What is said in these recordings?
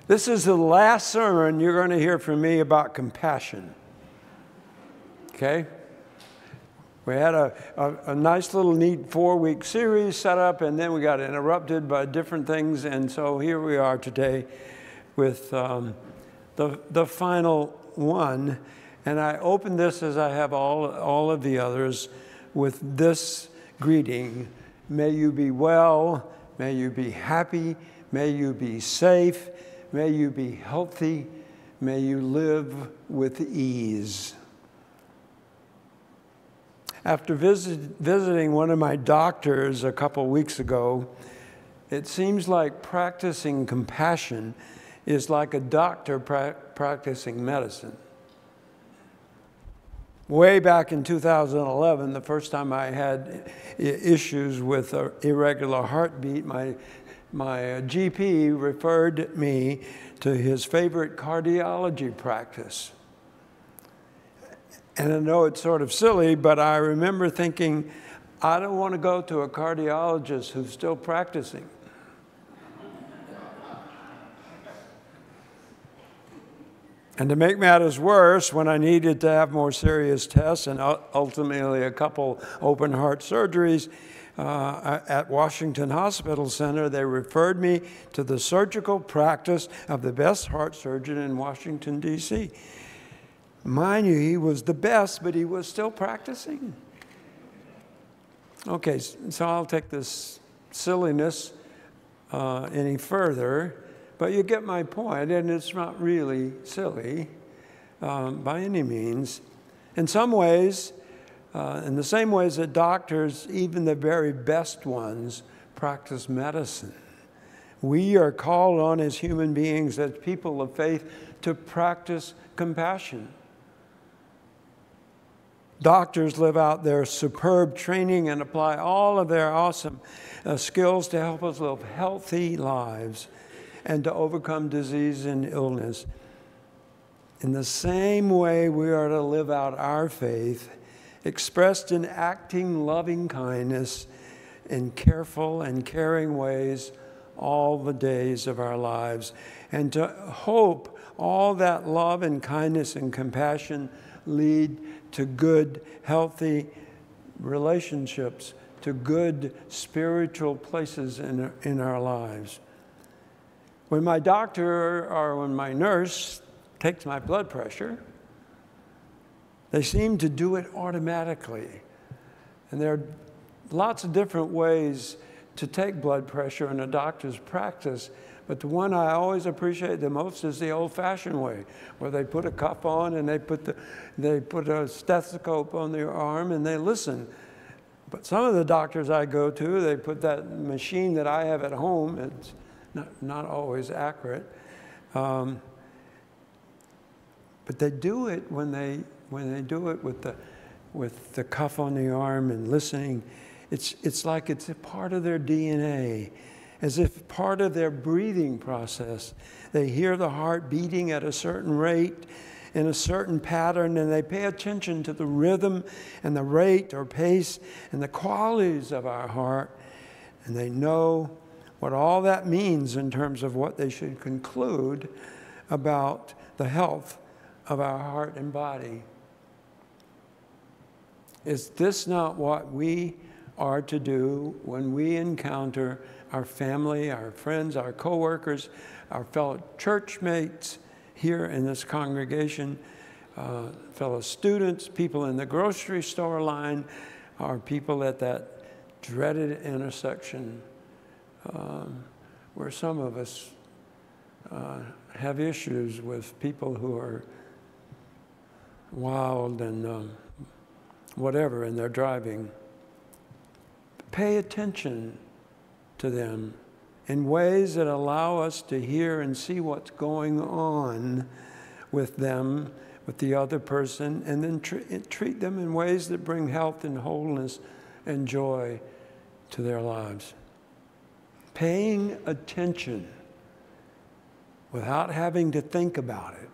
This is the last sermon you're going to hear from me about compassion. Okay? We had a nice little neat 4-week series set up, and then we got interrupted by different things, and so here we are today with the final one. And I open this, as I have all of the others, with this greeting: may you be well, may you be happy, may you be safe, may you be healthy, may you live with ease. After visiting one of my doctors a couple weeks ago, it seems like practicing compassion is like a doctor practicing medicine. Way back in 2011, the first time I had issues with an irregular heartbeat, my GP referred me to his favorite cardiology practice. And I know it's sort of silly, but I remember thinking, I don't want to go to a cardiologist who's still practicing. And to make matters worse, when I needed to have more serious tests and ultimately a couple open heart surgeries at Washington Hospital Center, they referred me to the surgical practice of the best heart surgeon in Washington, D.C. Mind you, he was the best, but he was still practicing. Okay, so I'll take this silliness any further. But you get my point, and it's not really silly by any means. In some ways, in the same ways that doctors, even the very best ones, practice medicine, we are called on as human beings, as people of faith, to practice compassion. Doctors live out their superb training and apply all of their awesome skills to help us live healthy lives and to overcome disease and illness. In the same way, we are to live out our faith, expressed in acting loving kindness in careful and caring ways all the days of our lives, and to hope all that love and kindness and compassion lead to good, healthy relationships, to good spiritual places in our lives. When my doctor or when my nurse takes my blood pressure, they seem to do it automatically. And there are lots of different ways to take blood pressure in a doctor's practice, but the one I always appreciate the most is the old-fashioned way, where they put a cuff on and they put a stethoscope on their arm and they listen. But some of the doctors I go to, they put that machine that I have at home. It's not always accurate, but they do it when they do it with the cuff on the arm and listening. It's like it's a part of their DNA, as if part of their breathing process. They hear the heart beating at a certain rate in a certain pattern, and they pay attention to the rhythm and the rate or pace and the qualities of our heart, and they know what all that means in terms of what they should conclude about the health of our heart and body. Is this not what we are to do when we encounter our family, our friends, our coworkers, our fellow churchmates here in this congregation, fellow students, people in the grocery store line, our people at that dreaded intersection where some of us have issues with people who are wild and whatever in their driving. Pay attention to them in ways that allow us to hear and see what's going on with them, with the other person, and then treat them in ways that bring health and wholeness and joy to their lives. Paying attention without having to think about it.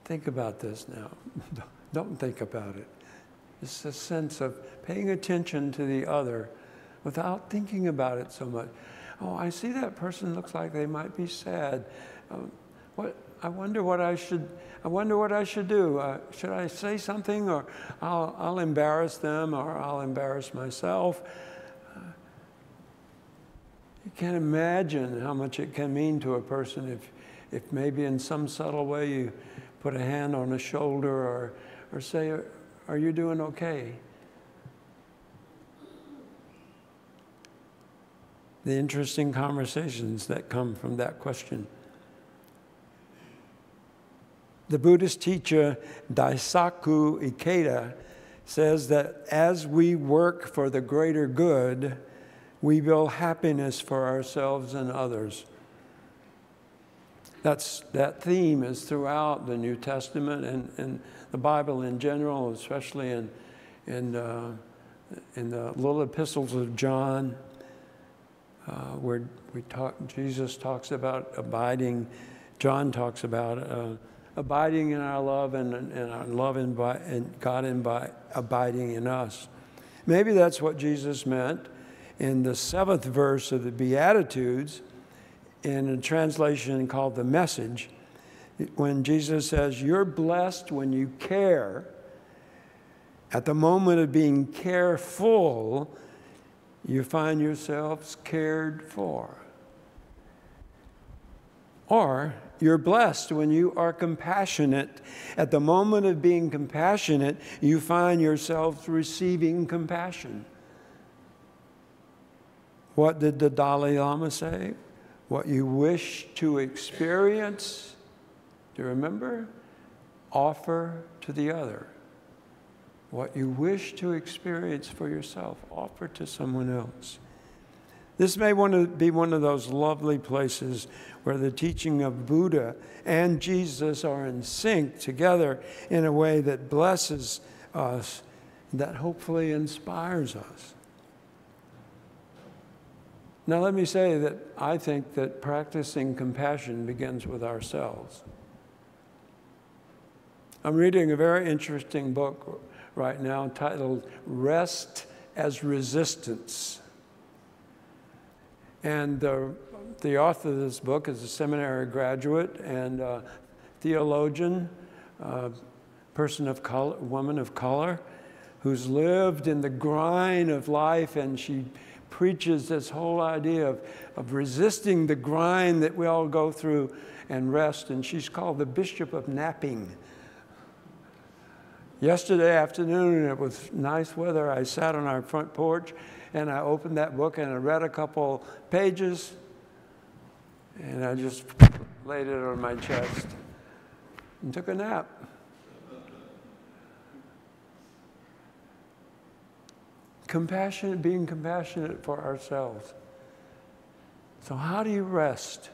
Think about this now. Don't think about it. It's a sense of paying attention to the other without thinking about it so much. Oh, I see that person looks like they might be sad. I wonder what I should do. Should I say something, or I'll embarrass them, or I'll embarrass myself? You can't imagine how much it can mean to a person if maybe in some subtle way you put a hand on a shoulder or say, "Are you doing okay?" The interesting conversations that come from that question. The Buddhist teacher Daisaku Ikeda says that as we work for the greater good, we build happiness for ourselves and others. That theme is throughout the New Testament and the Bible in general, especially in the little epistles of John, where Jesus talks about abiding. John talks about abiding in our love and our love in God by abiding in us. Maybe that's what Jesus meant in the 7th verse of the Beatitudes, in a translation called The Message, when Jesus says, "You're blessed when you care. At the moment of being careful, you find yourselves cared for." Or, you're blessed when you are compassionate. At the moment of being compassionate, you find yourselves receiving compassion. What did the Dalai Lama say? What you wish to experience, do you remember? Offer to the other. What you wish to experience for yourself, offer to someone else. This may want to be one of those lovely places where the teaching of Buddha and Jesus are in sync together in a way that blesses us, that hopefully inspires us. Now let me say that I think that practicing compassion begins with ourselves. I'm reading a very interesting book right now titled Rest as Resistance. And the author of this book is a seminary graduate and a theologian, person of color, woman of color, who's lived in the grind of life, and she preaches this whole idea of resisting the grind that we all go through and rest, and she's called the Bishop of Napping. Yesterday afternoon, it was nice weather, I sat on our front porch and I opened that book and I read a couple pages and I just laid it on my chest and took a nap. Compassionate, being compassionate for ourselves. So how do you rest?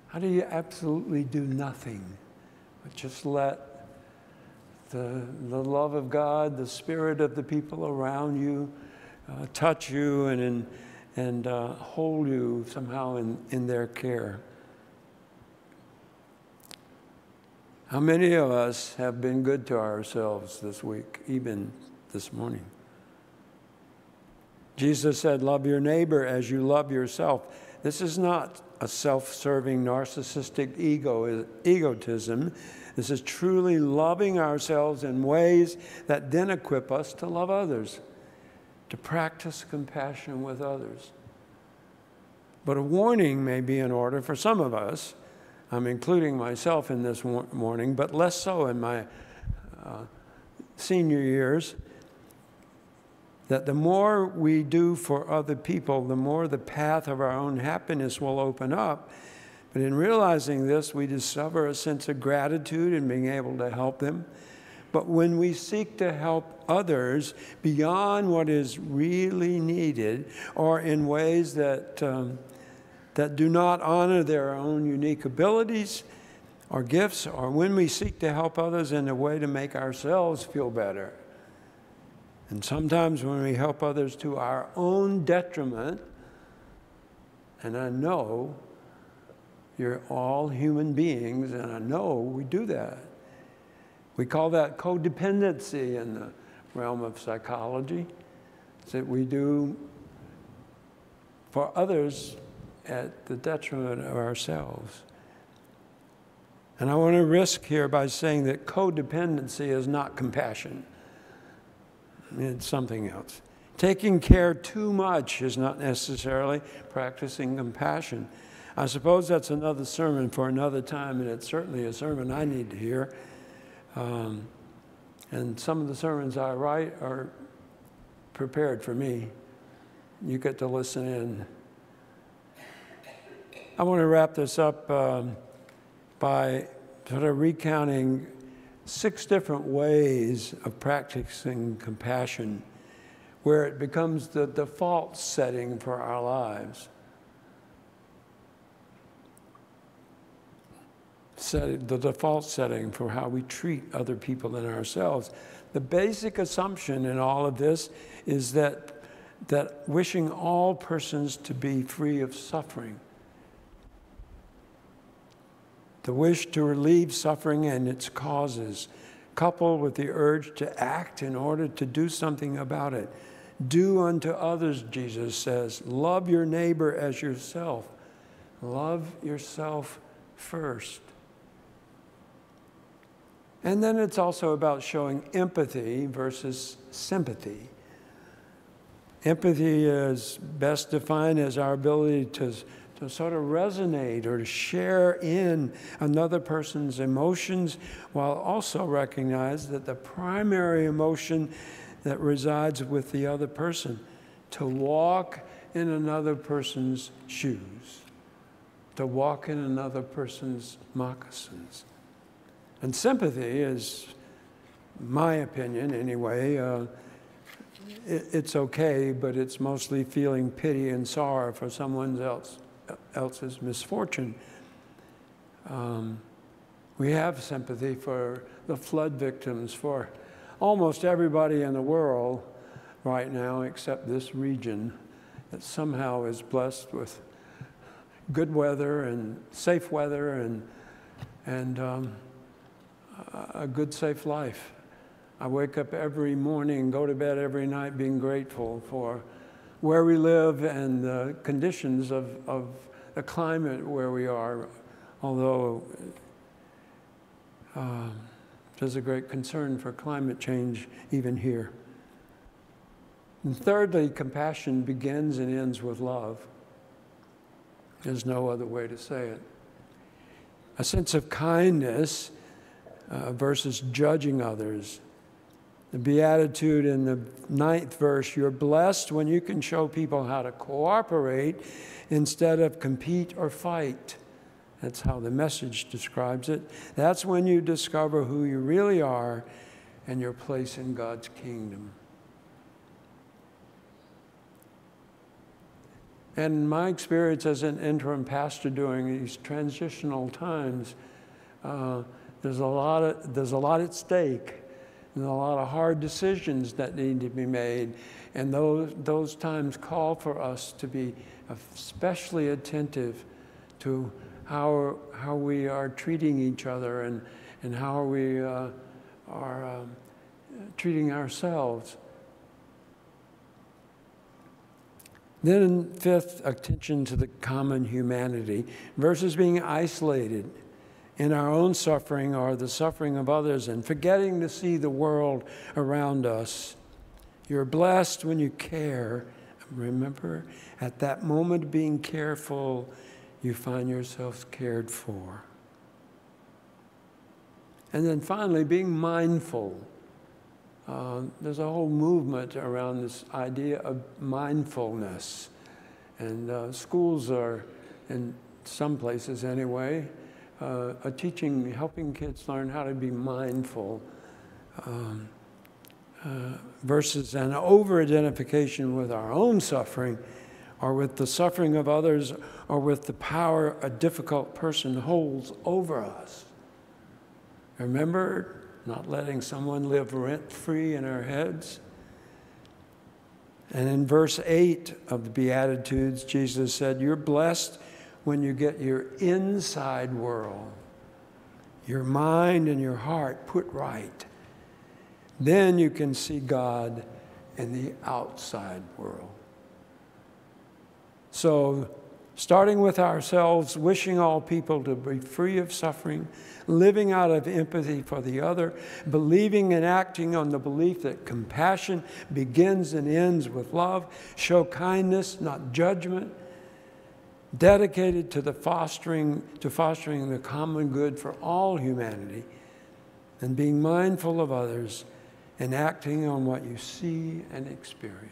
How do you absolutely do nothing but just let the love of God, the spirit of the people around you touch you and hold you somehow in their care? How many of us have been good to ourselves this week, even this morning? Jesus said, love your neighbor as you love yourself. This is not a self-serving, narcissistic egotism. This is truly loving ourselves in ways that then equip us to love others, to practice compassion with others. But a warning may be in order for some of us. I'm including myself in this warning, but less so in my senior years, that the more we do for other people, the more the path of our own happiness will open up. But in realizing this, we discover a sense of gratitude in being able to help them. But when we seek to help others beyond what is really needed, or in ways that do not honor their own unique abilities or gifts, or when we seek to help others in a way to make ourselves feel better, and sometimes when we help others to our own detriment, and I know you're all human beings, and I know we do that. We call that codependency in the realm of psychology. It's that we do for others at the detriment of ourselves. And I want to risk here by saying that codependency is not compassion. It's something else. Taking care too much is not necessarily practicing compassion. I suppose that's another sermon for another time, and it's certainly a sermon I need to hear. And some of the sermons I write are prepared for me. You get to listen in. I want to wrap this up by sort of recounting 6 different ways of practicing compassion where it becomes the default setting for our lives. The default setting for how we treat other people and ourselves. The basic assumption in all of this is that wishing all persons to be free of suffering. The wish to relieve suffering and its causes, coupled with the urge to act in order to do something about it. Do unto others, Jesus says. Love your neighbor as yourself. Love yourself first. And then it's also about showing empathy versus sympathy. Empathy is best defined as our ability to sort of resonate or to share in another person's emotions, while also recognize that the primary emotion that resides with the other person, to walk in another person's shoes, to walk in another person's moccasins. And sympathy is, my opinion anyway, it's okay, but it's mostly feeling pity and sorrow for someone else's misfortune. We have sympathy for the flood victims, for almost everybody in the world right now except this region that somehow is blessed with good weather and safe weather and a good, safe life. I wake up every morning and go to bed every night being grateful for where we live and the conditions of the climate where we are, although there's a great concern for climate change even here. And thirdly, compassion begins and ends with love. There's no other way to say it. A sense of kindness versus judging others. The Beatitude in the 9th verse, you're blessed when you can show people how to cooperate instead of compete or fight. That's how the Message describes it. That's when you discover who you really are and your place in God's kingdom. And in my experience as an interim pastor during these transitional times, there's a lot at stake. There's a lot of hard decisions that need to be made. And those times call for us to be especially attentive to how we are treating each other and how we are treating ourselves. Then fifth, attention to the common humanity versus being isolated in our own suffering or the suffering of others and forgetting to see the world around us. You're blessed when you care. Remember, at that moment of being careful, you find yourselves cared for. And then finally, being mindful. There's a whole movement around this idea of mindfulness. And schools are, in some places anyway, helping kids learn how to be mindful versus an over-identification with our own suffering or with the suffering of others or with the power a difficult person holds over us. Remember, not letting someone live rent-free in our heads. And in verse 8 of the Beatitudes, Jesus said, you're blessed when you get your inside world, your mind and your heart put right. Then you can see God in the outside world. So, starting with ourselves, wishing all people to be free of suffering, living out of empathy for the other, believing and acting on the belief that compassion begins and ends with love, show kindness, not judgment, dedicated to fostering the common good for all humanity, and being mindful of others and acting on what you see and experience.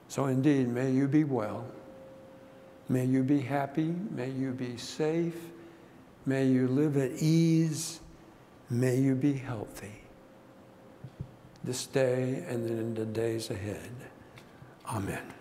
So indeed, may you be well. May you be happy. May you be safe. May you live at ease. May you be healthy this day and in the days ahead. Amen.